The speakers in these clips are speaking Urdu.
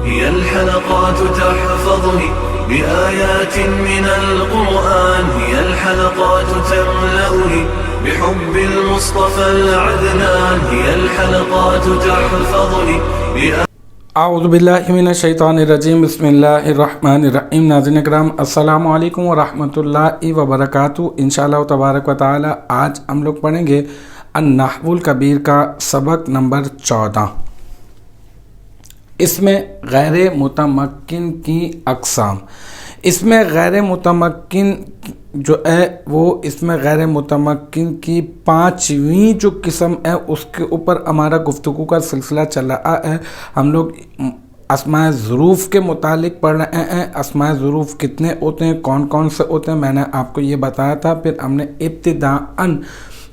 هي الحلقات تحفظني بآيات من القرآن، هي الحلقات تملأني بحب المصطفى العدنان، هي الحلقات تحفظني اعوذ باللہ من الشیطان الرجیم، بسم اللہ الرحمن الرحیم۔ ناظرین کرام، السلام علیکم ورحمۃ اللہ وبرکاتہ۔ انشاءاللہ تبارک و تعالی آج ہم لوگ پڑھیں گے النحو الکبیر کا سبق نمبر 14۔ اس میں غیر متمکن کی اقسام، اس میں غیر متمکن جو ہے وہ اس میں غیر متمکن کی 5ویں جو قسم ہے اس کے اوپر ہمارا گفتگو کا سلسلہ چل رہا ہے۔ ہم لوگ اسماء ظروف کے متعلق پڑھ رہے ہیں۔ اسماء ظروف کتنے ہوتے ہیں، کون کون سے ہوتے ہیں، میں نے آپ کو یہ بتایا تھا۔ پھر ہم نے ابتداءً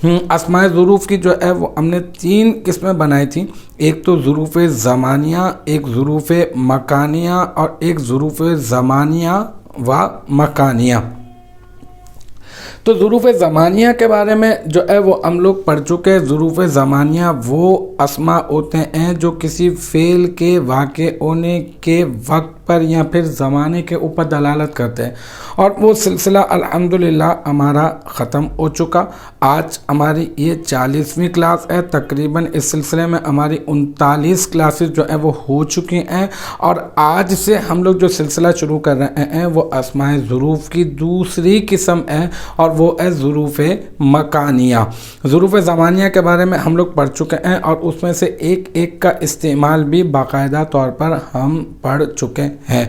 اسماء ظروف کی جو ہے وہ ہم نے 3 قسمیں بنائی تھیں۔ ایک تو ظروف زمانیہ، ایک ظروف مکانیہ اور ایک ظروف زمانیہ و مکانیہ۔ تو ظروف زمانیہ کے بارے میں جو ہے وہ ہم لوگ پڑھ چکے ہیں۔ ظروف زمانیہ وہ اسماء ہوتے ہیں جو کسی فعل کے واقع ہونے کے وقت پر یا پھر زمانے کے اوپر دلالت کرتے ہیں، اور وہ سلسلہ الحمدللہ ہمارا ختم ہو چکا۔ آج ہماری یہ 40ویں کلاس ہے۔ تقریباً اس سلسلے میں ہماری 39 کلاسز جو ہیں وہ ہو چکی ہیں، اور آج سے ہم لوگ جو سلسلہ شروع کر رہے ہیں وہ اسماء ظروف کی دوسری قسم ہے، اور وہ ہے ظروف مکانیہ۔ ظروف زمانیہ کے بارے میں ہم لوگ پڑھ چکے ہیں، اور اس میں سے ایک ایک کا استعمال بھی باقاعدہ طور پر ہم پڑھ چکے ہیں۔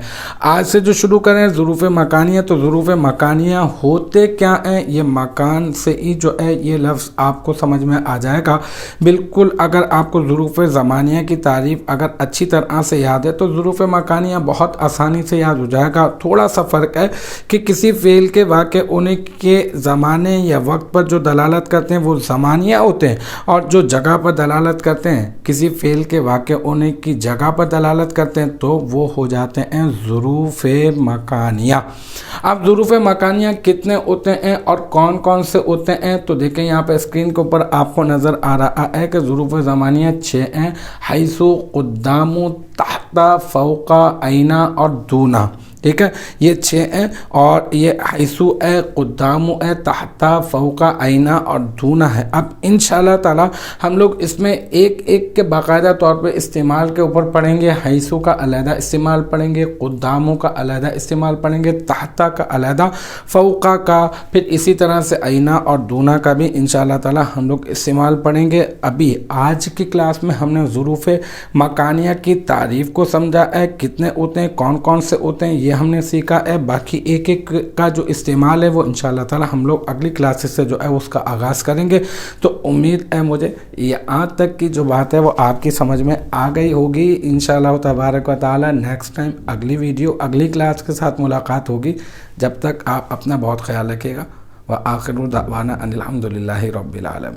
آج سے جو شروع کریں ظروف مکانیہ، تو ظروف مکانیہ ہوتے کیا ہیں، یہ مکان سے ہی جو ہے یہ لفظ آپ کو سمجھ میں آ جائے گا بالکل۔ اگر آپ کو ظروف زمانیہ کی تعریف اگر اچھی طرح سے یاد ہے تو ظروف مکانیہ بہت آسانی سے یاد ہو جائے گا۔ تھوڑا سا فرق ہے کہ کسی فعل کے واقع ہونے کے زمانے یا وقت پر جو دلالت کرتے ہیں وہ زمانیہ ہوتے ہیں، اور جو جگہ پر دلالت کرتے ہیں کسی فعل کے واقع ہونے کی جگہ پر دلالت کرتے ہیں تو وہ ہو جاتے ہیں ظروف مکانیہ۔ اب ظروف مکانیہ کتنے ہوتے ہیں اور کون کون سے ہوتے ہیں، تو دیکھیں یہاں پہ اسکرین کے اوپر آپ کو نظر آ رہا ہے کہ ظروف زمانیہ 6 ہیں۔ حیث، قدام، تحت، فوق، این اور دون۔ ٹھیک ہے، یہ 6 ہیں، اور یہ حیث ہے، قدام ہے، تحت، فوق، این اور دون ہے۔ اب انشاءاللہ تعالی ہم لوگ اس میں ایک ایک کے باقاعدہ طور پہ استعمال کے اوپر پڑھیں گے۔ حیث کا علیحدہ استعمال پڑھیں گے، قدام کا علیحدہ استعمال پڑھیں گے، تحت کا علیحدہ، فوق کا، پھر اسی طرح سے این اور دون کا بھی انشاءاللہ تعالی ہم لوگ استعمال پڑھیں گے۔ ابھی آج کی کلاس میں ہم نے ظروف مکانیہ کی تعریف کو سمجھا ہے، کتنے ہوتے ہیں، کون کون سے ہوتے ہیں، یہ ہم نے سیکھا ہے۔ باقی ایک ایک کا جو استعمال ہے وہ انشاءاللہ تعالی ہم لوگ اگلی کلاسز سے جو ہے اس کا آغاز کریں گے۔ تو امید ہے مجھے یہاں تک کی جو بات ہے وہ آپ کی سمجھ میں آ گئی ہوگی۔ انشاءاللہ تبارک و تعالی نیکسٹ ٹائم اگلی ویڈیو اگلی کلاس کے ساتھ ملاقات ہوگی۔ جب تک آپ اپنا بہت خیال رکھیے گا۔ وآخر دعوانا ان الحمدللہ رب العالمین۔